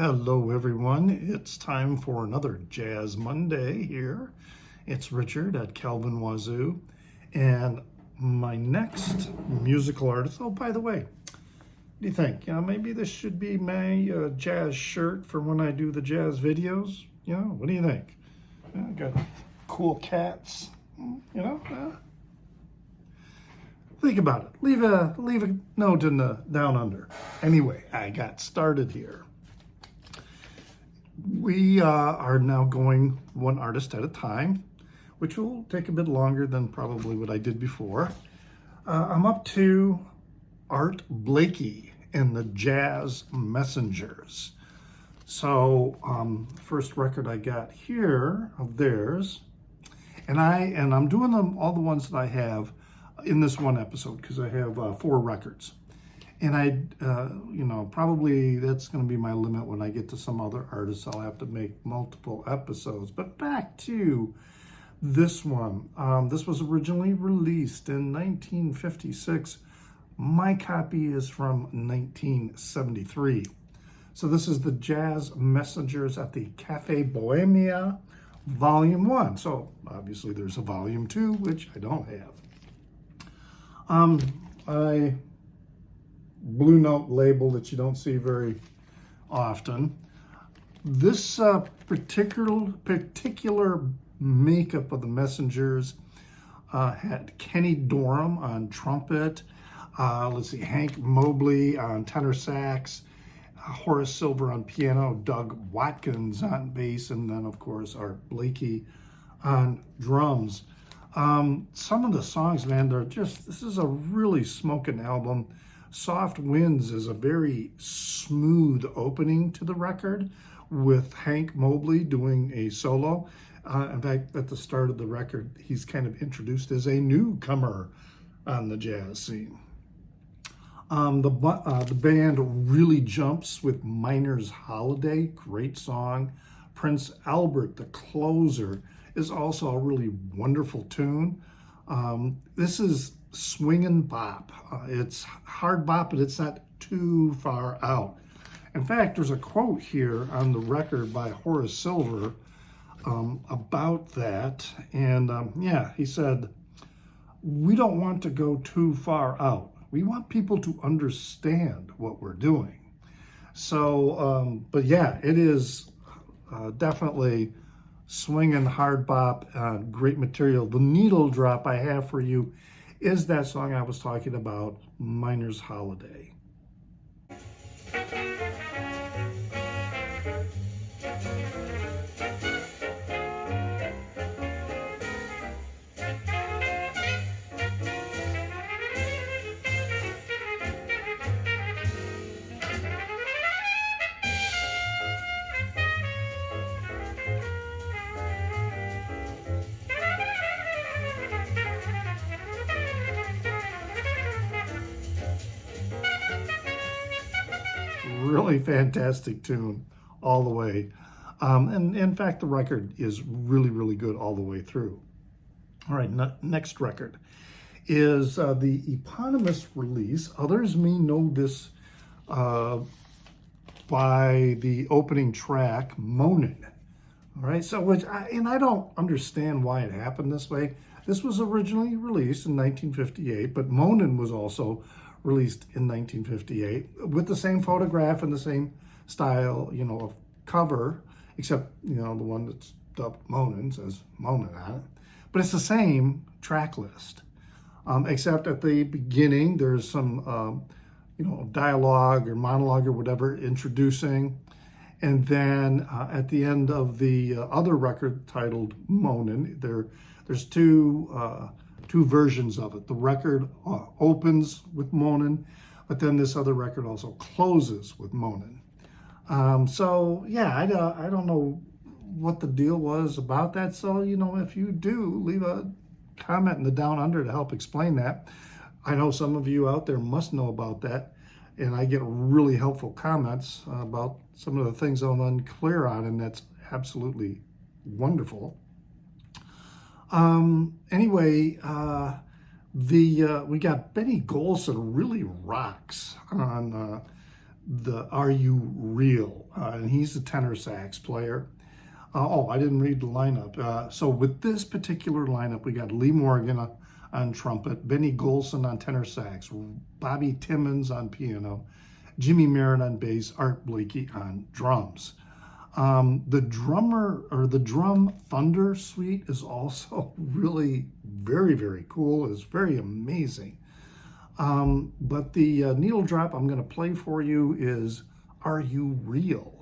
Hello everyone, it's time for another Jazz Monday here. It's Richard at Calvin Wazoo, and my next musical artist, oh by the way, what do you think? Maybe this should be my jazz shirt for when I do the jazz videos. What do you think? I got cool cats, think about it. Leave a note in the down under. Anyway, I got started here. We are now going one artist at a time, which will take a bit longer than probably what I did before. I'm up to Art Blakey and the Jazz Messengers. So first record I got here of theirs, and I'm doing them all the ones that I have in this one episode because I have 4 records. And probably that's going to be my limit. When I get to some other artists, I'll have to make multiple episodes. But back to this one. This was originally released in 1956. My copy is from 1973. So this is the Jazz Messengers at the Café Bohemia, Volume 1. So obviously there's a Volume 2, which I don't have. I blue note label that you don't see very often. This particular makeup of the Messengers had Kenny Dorham on trumpet, Hank Mobley on tenor sax, Horace Silver on piano, Doug Watkins on bass, and then of course Art Blakey on drums. Some of the songs, man, this is a really smoking album. Soft Winds is a very smooth opening to the record with Hank Mobley doing a solo. In fact, at the start of the record, he's kind of introduced as a newcomer on the jazz scene. The band really jumps with Miner's Holiday, great song. Prince Albert, the closer, is also a really wonderful tune. This is swingin' bop. It's hard bop, but it's not too far out. In fact, there's a quote here on the record by Horace Silver about that. And he said, "We don't want to go too far out. We want people to understand what we're doing." So, but yeah, it is definitely swinging hard bop, great material. The needle drop I have for you is that song I was talking about, Miner's Holiday. Really fantastic tune all the way. And in fact, the record is really, really good all the way through. All right, next record is the Eponymous release. Others may know this by the opening track, Moanin'. All right, so I don't understand why it happened this way. This was originally released in 1958, but Moanin' was also released in 1958 with the same photograph and the same style, of cover, except, the one that's dubbed Moanin' says Moanin' on it. But it's the same track list, except at the beginning, there's some, dialogue or monologue or whatever introducing. And then at the end of the other record titled Moanin', there's two versions of it. The record opens with Moanin', but then this other record also closes with Moanin'. So yeah, I don't know what the deal was about that. So, if you do, leave a comment in the down under to help explain that. I know some of you out there must know about that, and I get really helpful comments about some of the things I'm unclear on, and that's absolutely wonderful. Anyway, we got Benny Golson really rocks on the Are You Real? And he's a tenor sax player. I didn't read the lineup. So with this particular lineup, we got Lee Morgan on trumpet, Benny Golson on tenor sax, Bobby Timmons on piano, Jimmy Merritt on bass, Art Blakey on drums. The drum thunder suite is also really very, very cool. It's very amazing. But the needle drop I'm going to play for you is Are You Real?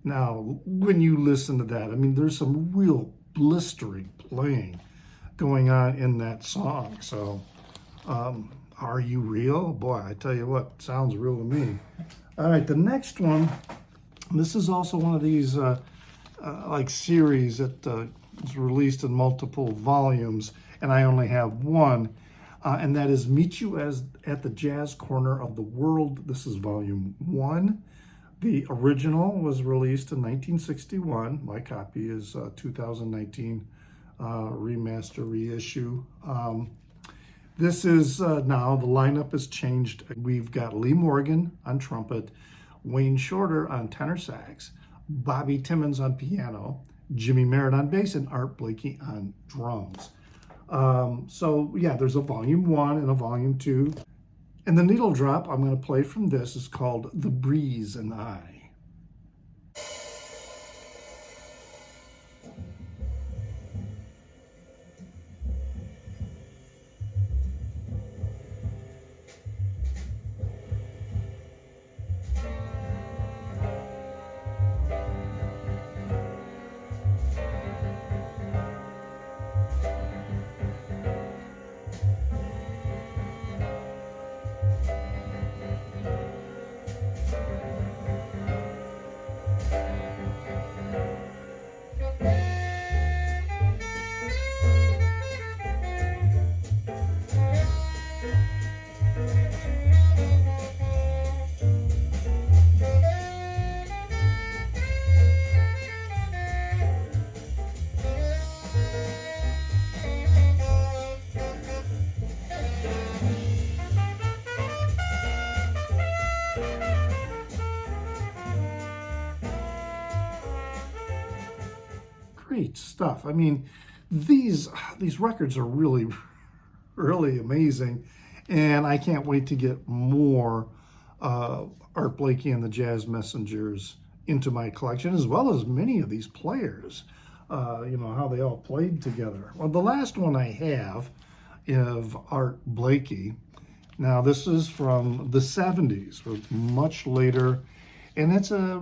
Now, when you listen to that, I mean, there's some real blistering playing going on in that song. So, Are You Real? Boy, I tell you what, sounds real to me. All right, the next one, this is also one of these like series that is released in multiple volumes, and I only have one, and that is Meet You at the Jazz Corner of the World. This is volume 1. The original was released in 1961. My copy is 2019 remaster reissue. This is now the lineup has changed. We've got Lee Morgan on trumpet, Wayne Shorter on tenor sax, Bobby Timmons on piano, Jimmy Merritt on bass, and Art Blakey on drums. So yeah, there's a volume 1 and a volume 2. And the needle drop I'm going to play from this is called The Breeze and I. Great stuff. I mean, these records are really, really amazing, and I can't wait to get more Art Blakey and the Jazz Messengers into my collection, as well as many of these players, you know, how they all played together. Well, the last one I have of Art Blakey. Now, this is from the 70s, or much later, and it's a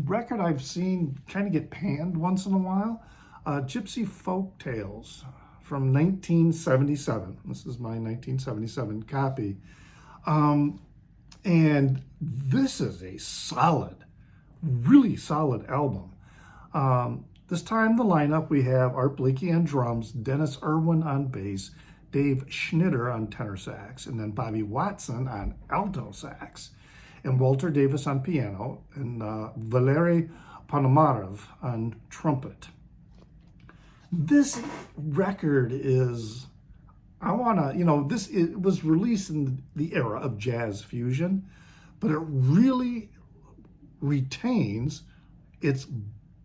record I've seen kind of get panned once in a while. Gypsy Folk Tales from 1977. This is my 1977 copy. And this is a solid, really solid album. This time the lineup, we have Art Blakey on drums, Dennis Irwin on bass, Dave Schnitter on tenor sax, and then Bobby Watson on alto sax, and Walter Davis on piano, and Valery Ponomarev on trumpet. This record is, it was released in the era of jazz fusion, but it really retains its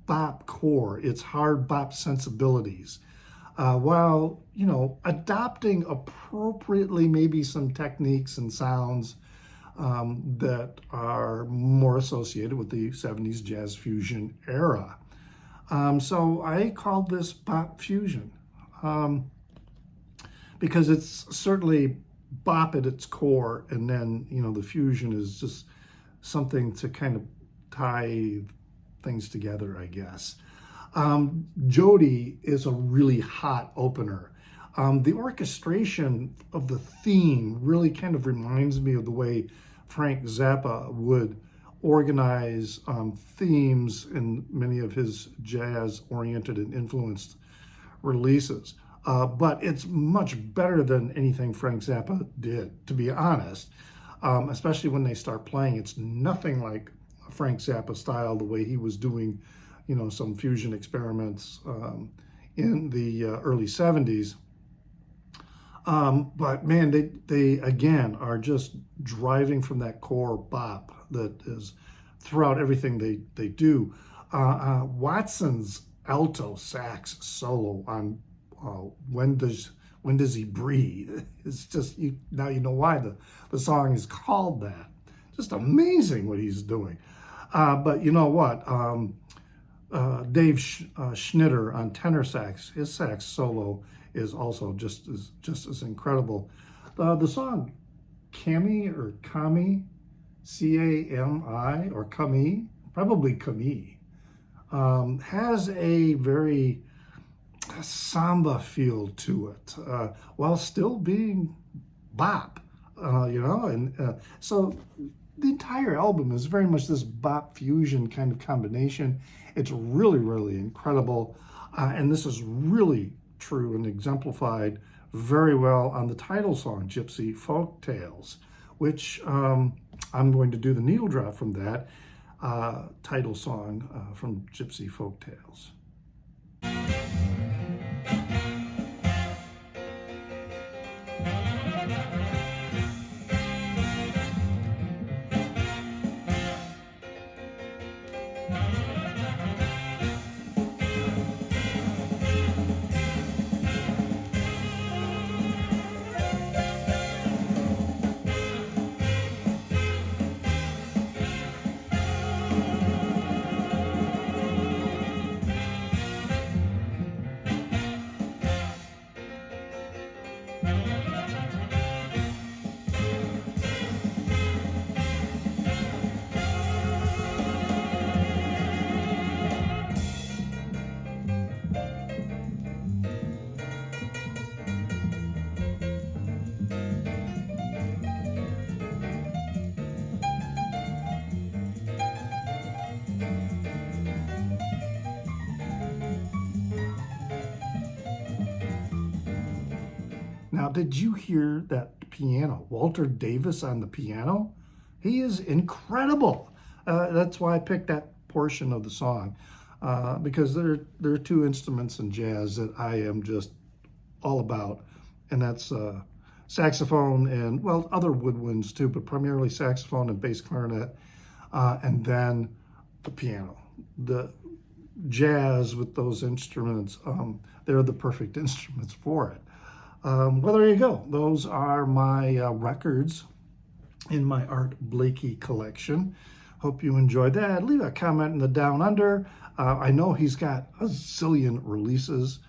bop core, its hard bop sensibilities, while, adopting appropriately maybe some techniques and sounds that are more associated with the 70s jazz fusion era. So I called this bop fusion because it's certainly bop at its core, and then, you know, the fusion is just something to kind of tie things together, I guess. Jody is a really hot opener. The orchestration of the theme really kind of reminds me of the way Frank Zappa would organize themes in many of his jazz-oriented and influenced releases. But it's much better than anything Frank Zappa did, to be honest, especially when they start playing. It's nothing like Frank Zappa style, the way he was doing, you know, some fusion experiments in the early 70s. But man, they again are just driving from that core bop that is throughout everything they do. Watson's alto sax solo on When Does He Breathe? It's just, now you know why the song is called that. Just amazing what he's doing. But you know what? Dave Schnitter on tenor sax, his sax solo is also just as incredible. The song Cami or Cami, C-A-M-I, or Cami, probably Cami, has a very samba feel to it, while still being bop, you know, and so the entire album is very much this bop fusion kind of combination. It's really, really incredible, and this is really true and exemplified very well on the title song, Gypsy Folk Tales, which I'm going to do the needle drop from that title song from Gypsy Folk Tales. Now, did you hear that piano? Walter Davis on the piano? He is incredible. That's why I picked that portion of the song, because there are two instruments in jazz that I am just all about, and that's saxophone and, well, other woodwinds too, but primarily saxophone and bass clarinet, and then the piano. The jazz with those instruments, they're the perfect instruments for it. Well, there you go. Those are my records in my Art Blakey collection. Hope you enjoyed that. Leave a comment in the down under. I know he's got a zillion releases.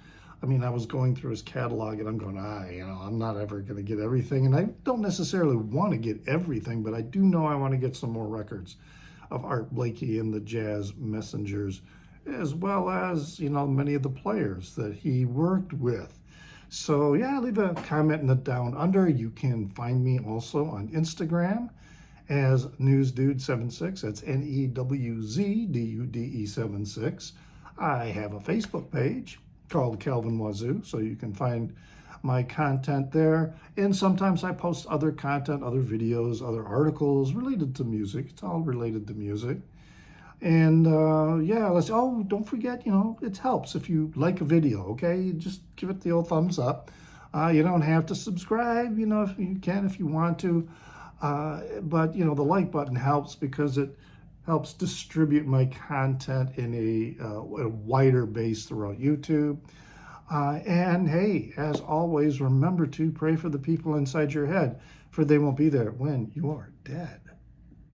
I mean, I was going through his catalog and I'm going, I'm not ever going to get everything. And I don't necessarily want to get everything, but I do know I want to get some more records of Art Blakey and the Jazz Messengers, as well as, many of the players that he worked with. So yeah, leave a comment in the down under. You can find me also on Instagram as NewsDude76. That's NEWZDUDE76. I have a Facebook page called Calvin Wazoo, so you can find my content there. And sometimes I post other content, other videos, other articles related to music. It's all related to music. And don't forget, it helps if you like a video, okay? Just give it the old thumbs up. You don't have to subscribe, if you can, if you want to. But the like button helps because it helps distribute my content in a wider base throughout YouTube. And hey, as always, remember to pray for the people inside your head. for they won't be there when you are dead.